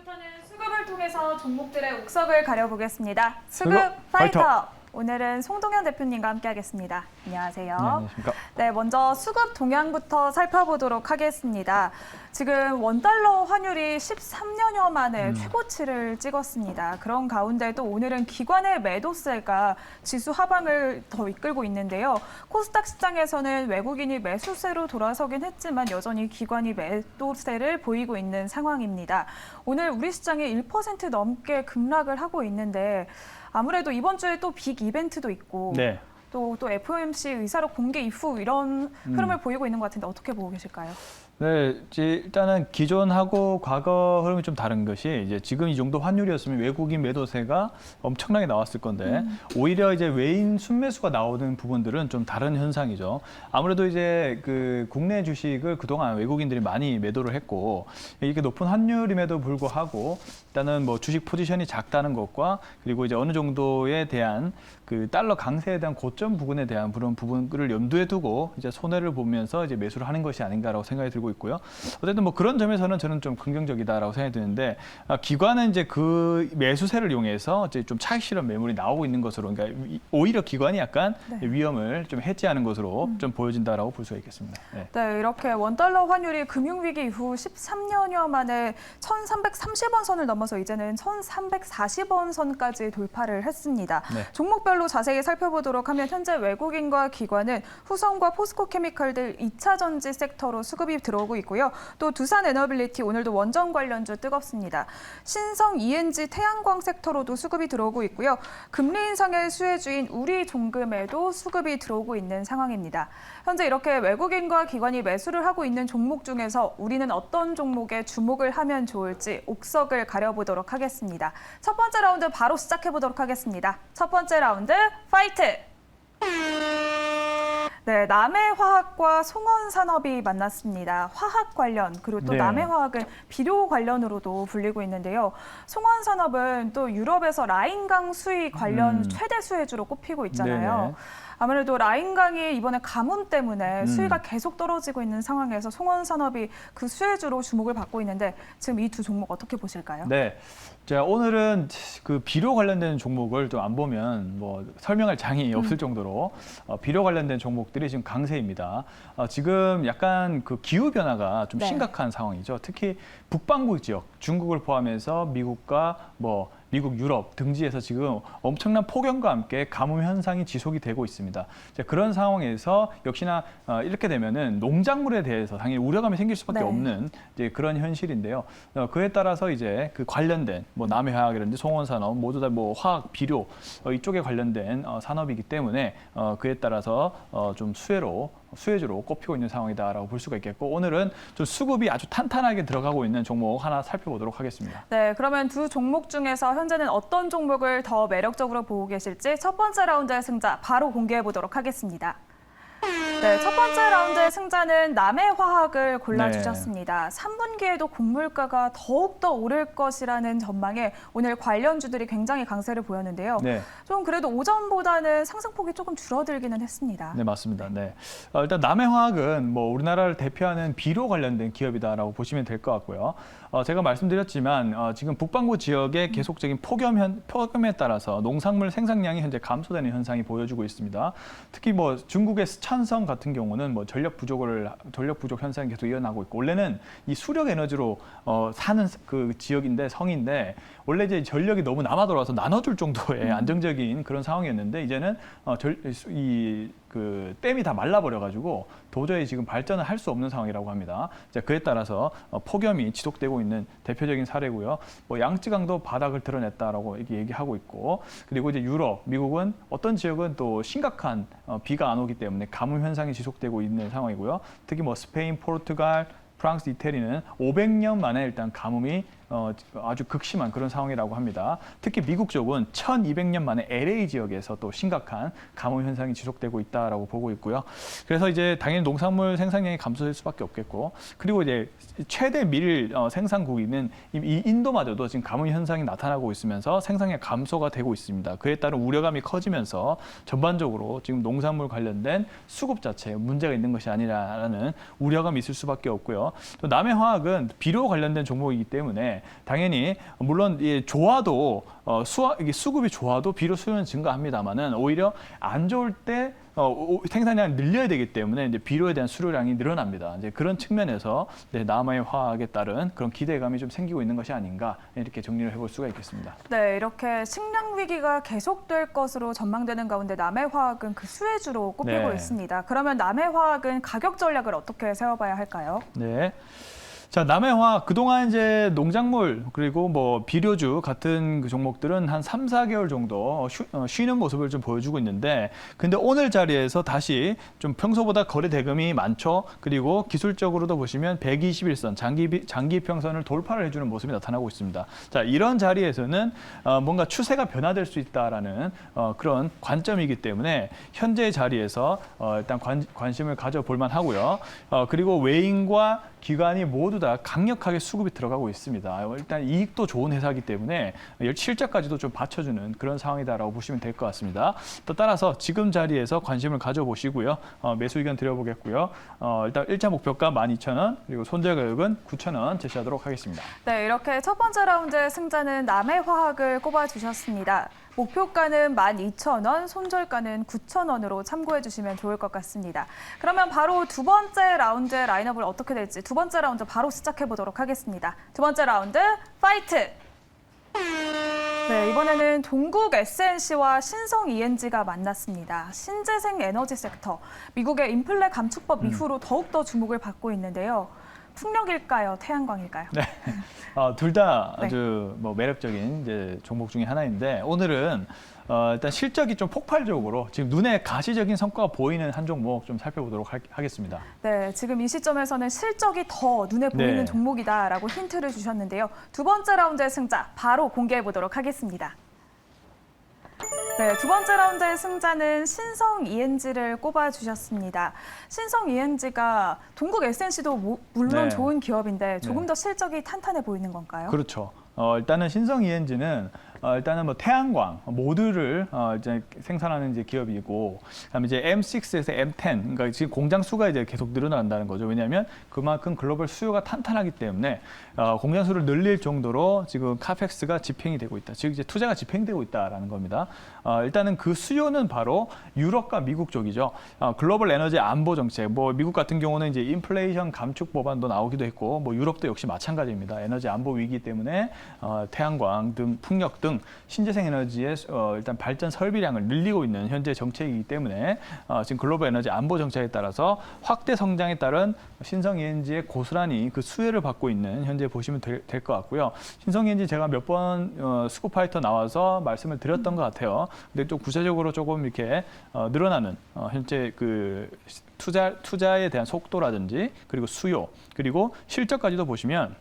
지금부터는 수급을 통해서 종목들의 옥석을 가려보겠습니다. 수급 수급 파이터. 파이터. 오늘은 송동현 대표님과 함께하겠습니다. 안녕하세요. 네, 안녕하십니까. 네, 먼저 수급 동향부터 살펴보도록 하겠습니다. 지금 원달러 환율이 13년여 만에 최고치를 찍었습니다. 그런 가운데도 오늘은 기관의 매도세가 지수 하방을 더 이끌고 있는데요. 코스닥 시장에서는 외국인이 매수세로 돌아서긴 했지만 여전히 기관이 매도세를 보이고 있는 상황입니다. 오늘 우리 시장이 1% 넘게 급락을 하고 있는데 아무래도 이번 주에 또 빅 이벤트도 있고 네. 또 FOMC 의사록 공개 이후 이런 흐름을 보이고 있는 것 같은데 어떻게 보고 계실까요? 네, 일단은 기존하고 과거 흐름이 좀 다른 것이 이제 지금 이 정도 환율이었으면 외국인 매도세가 엄청나게 나왔을 건데 오히려 이제 외인 순매수가 나오는 부분들은 좀 다른 현상이죠. 아무래도 이제 그 국내 주식을 그동안 외국인들이 많이 매도를 했고 이게 높은 환율임에도 불구하고 일단은 뭐 주식 포지션이 작다는 것과 그리고 이제 어느 정도에 대한 그 달러 강세에 대한 고점 부분에 대한 그런 부분을 염두에 두고 이제 손해를 보면서 이제 매수를 하는 것이 아닌가라고 생각이 들고 있고요. 어쨌든 뭐 그런 점에서는 저는 좀 긍정적이다라고 생각이 드는데 기관은 이제 그 매수세를 이용해서 이제 좀 차익 실현 매물이 나오고 있는 것으로 그러니까 오히려 기관이 약간 위험을 좀 해지하는 것으로 좀 보여진다라고 볼 수가 있겠습니다. 네. 네, 이렇게 원달러 환율이 금융위기 이후 13년여 만에 1,330원 선을 넘어서 이제는 1,340원 선까지 돌파를 했습니다. 네. 종목별로 자세히 살펴보도록 하면 현재 외국인과 기관은 후성과 포스코케미칼들 2차 전지 섹터로 수급이 들어오고 있고요. 또 두산에너빌리티 오늘도 원전 관련주 뜨겁습니다. 신성 ENG 태양광 섹터로도 수급이 들어오고 있고요. 금리 인상의 수혜주인 우리종금에도 수급이 들어오고 있는 상황입니다. 현재 이렇게 외국인과 기관이 매수를 하고 있는 종목 중에서 우리는 어떤 종목에 주목을 하면 좋을지 옥석을 가려보도록 하겠습니다. 첫 번째 라운드 바로 시작해보도록 하겠습니다. 첫 번째 라운드 파이트! 네, 남해화학과 송원산업이 만났습니다. 화학 관련 그리고 또 네. 남해화학은 비료 관련으로도 불리고 있는데요. 송원산업은 또 유럽에서 라인강 수위 관련 최대 수혜주로 꼽히고 있잖아요. 네네. 아무래도 라인강이 이번에 가뭄 때문에 수위가 계속 떨어지고 있는 상황에서 송원산업이 그 수혜주로 주목을 받고 있는데 지금 이 두 종목 어떻게 보실까요? 네. 자, 오늘은 그 비료 관련된 종목을 좀 안 보면 뭐 설명할 장이 없을 정도로 비료 관련된 종목들이 지금 강세입니다. 지금 약간 그 기후 변화가 좀 네. 심각한 상황이죠. 특히 북반구 지역, 중국을 포함해서 미국과 뭐 미국, 유럽 등지에서 지금 엄청난 폭염과 함께 가뭄 현상이 지속이 되고 있습니다. 그런 상황에서 역시나 이렇게 되면은 농작물에 대해서 당연히 우려감이 생길 수밖에 네. 없는 이제 그런 현실인데요. 그에 따라서 이제 그 관련된 뭐 남해화학이라든지 송원산업 모두 다 뭐 화학, 비료 이쪽에 관련된 산업이기 때문에 그에 따라서 좀 수혜주로 꼽히고 있는 상황이다라고 볼 수가 있겠고 오늘은 좀 수급이 아주 탄탄하게 들어가고 있는 종목 하나 살펴보도록 하겠습니다. 네, 그러면 두 종목 중에서 현재는 어떤 종목을 더 매력적으로 보고 계실지 첫 번째 라운드의 승자 바로 공개해 보도록 하겠습니다. 네, 첫 번째 라운드의 승자는 남해화학을 골라주셨습니다. 3분기에도 곡물가가 더욱더 오를 것이라는 전망에 오늘 관련주들이 굉장히 강세를 보였는데요. 네. 좀 그래도 오전보다는 상승폭이 조금 줄어들기는 했습니다. 네, 맞습니다. 네. 일단 남해화학은 뭐 우리나라를 대표하는 비료 관련된 기업이다라고 보시면 될 것 같고요. 제가 말씀드렸지만 지금 북반구 지역의 계속적인 폭염에 따라서 농산물 생산량이 현재 감소되는 현상이 보여주고 있습니다. 특히 뭐 중국의 스촨성 같은 경우는 뭐 전력 부족 현상이 계속 일어나고 있고 원래는 이 수력 에너지로 사는 그 지역인데 성인데 원래 이제 전력이 너무 남아 돌아서 나눠줄 정도의 안정적인 그런 상황이었는데 이제는 그 댐이 다 말라버려가지고 도저히 지금 발전을 할 수 없는 상황이라고 합니다. 그에 따라서 폭염이 지속되고 있는 대표적인 사례고요. 뭐 양쯔강도 바닥을 드러냈다라고 얘기하고 있고 그리고 이제 유럽, 미국은 어떤 지역은 또 심각한 비가 안 오기 때문에 가뭄 현상이 지속되고 있는 상황이고요. 특히 뭐 스페인, 포르투갈, 프랑스, 이태리는 500년 만에 일단 가뭄이 아주 극심한 그런 상황이라고 합니다. 특히 미국 쪽은 1200년 만에 LA 지역에서 또 심각한 가뭄 현상이 지속되고 있다라고 보고 있고요. 그래서 이제 당연히 농산물 생산량이 감소될 수밖에 없겠고 그리고 이제 최대 밀 생산국인 이 인도마저도 지금 가뭄 현상이 나타나고 있으면서 생산량 감소가 되고 있습니다. 그에 따른 우려감이 커지면서 전반적으로 지금 농산물 관련된 수급 자체에 문제가 있는 것이 아니라는 우려감이 있을 수밖에 없고요. 또 남해화학은 비료 관련된 종목이기 때문에 때문에 당연히 물론 좋아도 수급이 좋아도 비료 수요는 증가합니다만은 오히려 안 좋을 때 생산량을 늘려야 되기 때문에 이제 비료에 대한 수요량이 늘어납니다. 이제 그런 측면에서 남해의 화학에 따른 그런 기대감이 좀 생기고 있는 것이 아닌가 이렇게 정리를 해볼 수가 있겠습니다. 네, 이렇게 식량 위기가 계속될 것으로 전망되는 가운데 남해화학은 그 수혜주로 꼽히고 네. 있습니다. 그러면 남해화학은 가격 전략을 어떻게 세워봐야 할까요? 네. 자, 남해화학 그동안 이제 농작물 그리고 뭐 비료주 같은 그 종목들은 한 3, 4개월 정도 쉬는 모습을 좀 보여주고 있는데 근데 오늘 자리에서 다시 좀 평소보다 거래 대금이 많죠. 그리고 기술적으로도 보시면 121선 장기 평선을 돌파를 해주는 모습이 나타나고 있습니다. 자, 이런 자리에서는 뭔가 추세가 변화될 수 있다라는 그런 관점이기 때문에 현재 자리에서 일단 관심을 가져볼 만하고요. 그리고 외인과 기관이 모두 다 강력하게 수급이 들어가고 있습니다. 일단 이익도 좋은 회사이기 때문에 실적까지도 좀 받쳐주는 그런 상황이다라고 보시면 될 것 같습니다. 또 따라서 지금 자리에서 관심을 가져보시고요. 매수 의견 드려보겠고요. 일단 1차 목표가 12,000원 그리고 손절 가격은 9,000원 제시하도록 하겠습니다. 네, 이렇게 첫 번째 라운드의 승자는 남해화학을 꼽아주셨습니다. 목표가는 12,000원, 손절가는 9,000원으로 참고해 주시면 좋을 것 같습니다. 그러면 바로 두 번째 라운드의 라인업을 어떻게 될지 두 번째 라운드 바로 시작해 보도록 하겠습니다. 두 번째 라운드 파이트! 네, 이번에는 동국 SNC와 신성 ENG가 만났습니다. 신재생 에너지 섹터, 미국의 인플레 감축법 이후로 더욱더 주목을 받고 있는데요. 풍력일까요? 태양광일까요? 네, 둘 다 네. 아주 뭐 매력적인 이제 종목 중에 하나인데 오늘은 일단 실적이 좀 폭발적으로 지금 눈에 가시적인 성과가 보이는 한 종목 좀 살펴보도록 하겠습니다. 네, 지금 이 시점에서는 실적이 더 눈에 보이는 네. 종목이다라고 힌트를 주셨는데요. 두 번째 라운드의 승자 바로 공개해 보도록 하겠습니다. 네, 두 번째 라운드의 승자는 신성 ENG를 꼽아주셨습니다. 신성 ENG가 동국 SNC도 물론 네. 좋은 기업인데 조금 네. 더 실적이 탄탄해 보이는 건가요? 그렇죠. 일단은 신성 ENG는 일단은 뭐 태양광 모듈을 이제 생산하는 이제 기업이고, 그다음에 이제 M6에서 M10, 그러니까 지금 공장 수가 이제 계속 늘어난다는 거죠. 왜냐하면 그만큼 글로벌 수요가 탄탄하기 때문에 공장 수를 늘릴 정도로 지금 카펙스가 집행이 되고 있다. 즉 이제 투자가 집행되고 있다라는 겁니다. 일단은 그 수요는 바로 유럽과 미국 쪽이죠. 글로벌 에너지 안보 정책, 뭐 미국 같은 경우는 이제 인플레이션 감축 법안도 나오기도 했고, 뭐 유럽도 역시 마찬가지입니다. 에너지 안보 위기 때문에 태양광 등 풍력 등 신재생 에너지의 일단 발전 설비량을 늘리고 있는 현재 정책이기 때문에 지금 글로벌 에너지 안보 정책에 따라서 확대 성장에 따른 신성 ENG의 고스란히 그 수혜를 받고 있는 현재 보시면 될 것 같고요. 신성 ENG 제가 몇 번 스코파이터 나와서 말씀을 드렸던 것 같아요. 근데 좀 구체적으로 조금 이렇게 늘어나는 현재 그 투자에 대한 속도라든지 그리고 수요 그리고 실적까지도 보시면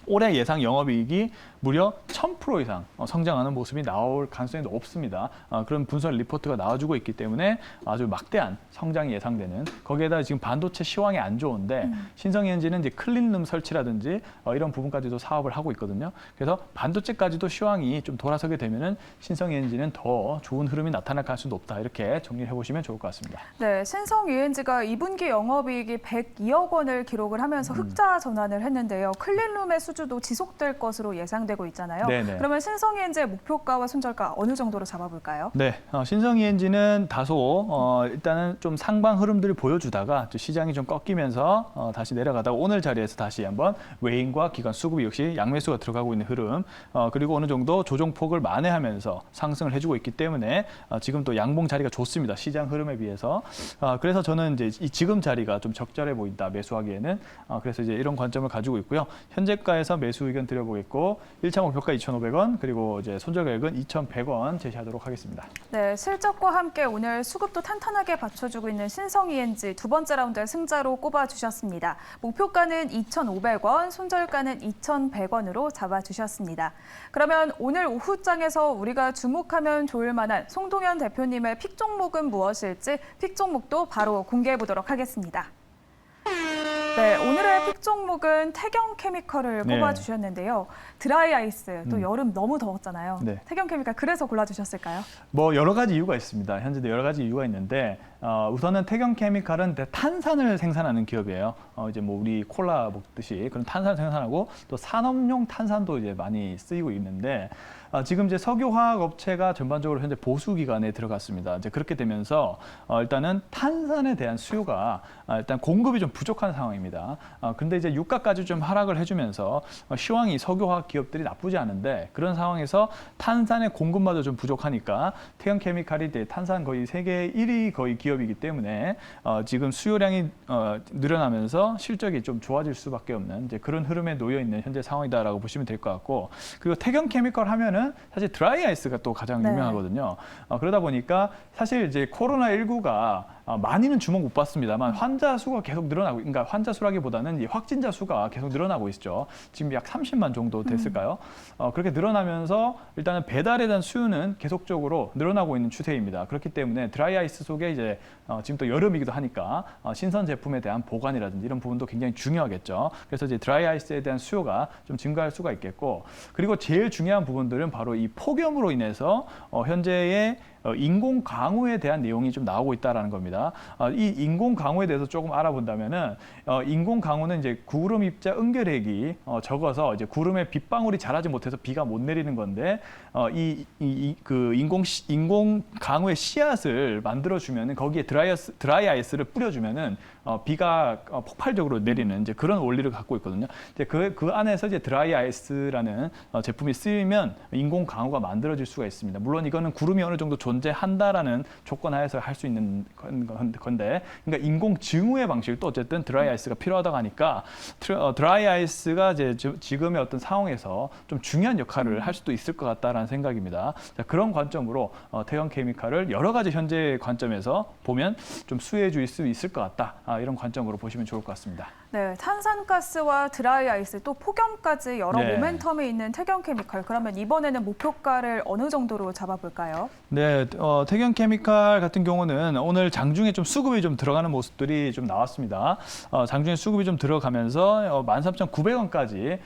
올해 예상 영업이익이 무려 1000% 이상 성장하는 모습이 나올 가능성이 높습니다. 그런 분석 리포트가 나와주고 있기 때문에 아주 막대한 성장이 예상되는, 거기에다 지금 반도체 시황이 안 좋은데 신성 ENG는 이제 클린룸 설치라든지 이런 부분까지도 사업을 하고 있거든요. 그래서 반도체까지도 시황이 좀 돌아서게 되면은 신성 ENG는 더 좋은 흐름이 나타날 가능성이 높다. 이렇게 정리를 해보시면 좋을 것 같습니다. 네, 신성 ENG가 2분기 영업이익이 102억 원을 기록을 하면서 흑자 전환을 했는데요. 클린룸의 수주도 지속될 것으로 예상되고 있잖아요. 네네. 그러면 신성 ENG의 목표가와 손절가 어느 정도로 잡아볼까요? 네, 신성 ENG는 다소 일단은 좀 상방 흐름들을 보여주다가 또 시장이 좀 꺾이면서 다시 내려가다가 오늘 자리에서 다시 한번 외인과 기관 수급이 역시 양매수가 들어가고 있는 흐름, 그리고 어느 정도 조정폭을 만회하면서 상승을 해주고 있기 때문에 지금 또 양봉 자리가 좋습니다. 시장 흐름에 비해서. 그래서 저는 이제 이 지금 자리가 좀 적절해 보인다, 매수하기에는. 그래서 이제 이런 관점을 가지고 있고요. 현재가에서 매수 의견 드려보겠고, 1차 목표가 2,500원, 그리고 이제 손절 가격은 2,100원 제시하도록 하겠습니다. 네, 실적과 함께 오늘 수급도 탄탄하게 받쳐주고 있는 신성 ENG 두 번째 라운드의 승자로 꼽아주셨습니다. 목표가는 2,500원, 손절가는 2,100원으로 잡아주셨습니다. 그러면 오늘 오후장에서 우리가 주목하면 좋을 만한 송동현 대표님의 픽 종목은 무엇일지 픽 종목도 바로 공개해 보도록 하겠습니다. 네, 오늘의 픽 종목은 태경케미컬을 네. 꼽아주셨는데요. 드라이 아이스, 또 여름 너무 더웠잖아요. 네. 태경케미컬 그래서 골라주셨을까요? 뭐 여러 가지 이유가 있습니다. 현재도 여러 가지 이유가 있는데 우선은 태경케미칼은 탄산을 생산하는 기업이에요. 이제 뭐 우리 콜라 먹듯이 그런 탄산 생산하고 또 산업용 탄산도 이제 많이 쓰이고 있는데 지금 이제 석유화학 업체가 전반적으로 현재 보수 기간에 들어갔습니다. 이제 그렇게 되면서 일단은 탄산에 대한 수요가 일단 공급이 좀 부족한 상황입니다. 근데 이제 유가까지 좀 하락을 해주면서 시황이 석유화학 기업들이 나쁘지 않은데 그런 상황에서 탄산의 공급마저 좀 부족하니까 태경케미칼이 이제 탄산 거의 세계 1위 거의 기업이기 때문에 지금 수요량이 늘어나면서 실적이 좀 좋아질 수밖에 없는 이제 그런 흐름에 놓여 있는 현재 상황이다라고 보시면 될 것 같고 그리고 태경케미칼 하면은 사실 드라이 아이스가 또 가장 네. 유명하거든요. 그러다 보니까 사실 이제 코로나19가 많이는 주목 못 받습니다만 환자 수가 계속 늘어나고, 그러니까 환자 수라기보다는 이 확진자 수가 계속 늘어나고 있죠. 지금 약 30만 정도 됐을까요? 그렇게 늘어나면서 일단은 배달에 대한 수요는 계속적으로 늘어나고 있는 추세입니다. 그렇기 때문에 드라이 아이스 속에 이제 지금 또 여름이기도 하니까 신선 제품에 대한 보관이라든지 이런 부분도 굉장히 중요하겠죠. 그래서 이제 드라이 아이스에 대한 수요가 좀 증가할 수가 있겠고, 그리고 제일 중요한 부분들은 바로 이 폭염으로 인해서 현재의 인공 강우에 대한 내용이 좀 나오고 있다라는 겁니다. 이 인공 강우에 대해서 조금 알아본다면은 인공 강우는 이제 구름 입자 응결핵이 적어서 이제 구름에 빗방울이 자라지 못해서 비가 못 내리는 건데 그 인공 강우의 씨앗을 만들어 주면은 거기에 드라이 아이스를 뿌려 주면은 비가 폭발적으로 내리는 이제 그런 원리를 갖고 있거든요. 이제 그 안에서 이제 드라이 아이스라는 제품이 쓰이면 인공 강우가 만들어질 수가 있습니다. 물론 이거는 구름이 어느 정도 존재한다라는 조건 하에서 할 수 있는 건데, 그러니까 인공 증후의 방식도 어쨌든 드라이 아이스가 필요하다고 하니까 드라이 아이스가 이제 지금의 어떤 상황에서 좀 중요한 역할을 할 수도 있을 것 같다라는 생각입니다. 자, 그런 관점으로 태경케미칼을 여러 가지 현재 관점에서 보면 좀 수혜해 줄 수 있을 것 같다. 이런 관점으로 보시면 좋을 것 같습니다. 네, 탄산가스와 드라이 아이스 또 폭염까지 여러 네. 모멘텀이 있는 태경케미칼. 그러면 이번에는 목표가를 어느 정도로 잡아볼까요? 네, 태경케미칼 같은 경우는 오늘 장중에 좀 수급이 좀 들어가는 모습들이 좀 나왔습니다. 장중에 수급이 좀 들어가면서 13,900원까지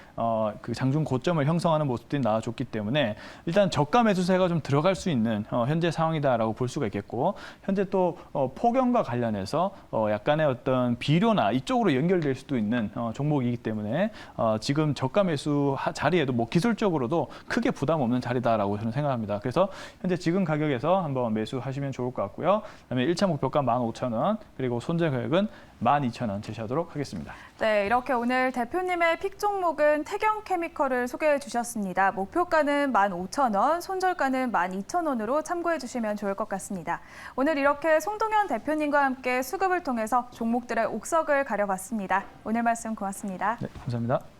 그 장중 고점을 형성하는 모습들이 나와줬기 때문에 일단 저가 매수세가 좀 들어갈 수 있는 현재 상황이다라고 볼 수가 있겠고, 현재 또 폭염과 관련해서 약간의 어떤 비료나 이쪽으로 연결될 수도 있는 종목이기 때문에 지금 저가 매수 자리에도 뭐 기술적으로도 크게 부담 없는 자리다라고 저는 생각합니다. 그래서 현재 지금 가격에서 한번 매수하시면 좋을 것 같고요. 그다음에 1차 목표가 15,000원, 그리고 손절 가격은 12,000원 제시하도록 하겠습니다. 네, 이렇게 오늘 대표님의 픽 종목은 태경케미칼을 소개해 주셨습니다. 목표가는 15,000원, 손절가는 12,000원으로 참고해 주시면 좋을 것 같습니다. 오늘 이렇게 송동현 대표님과 함께 수급을 통해서 종목들의 옥석을 가려봤습니다. 오늘 말씀 고맙습니다. 네, 감사합니다.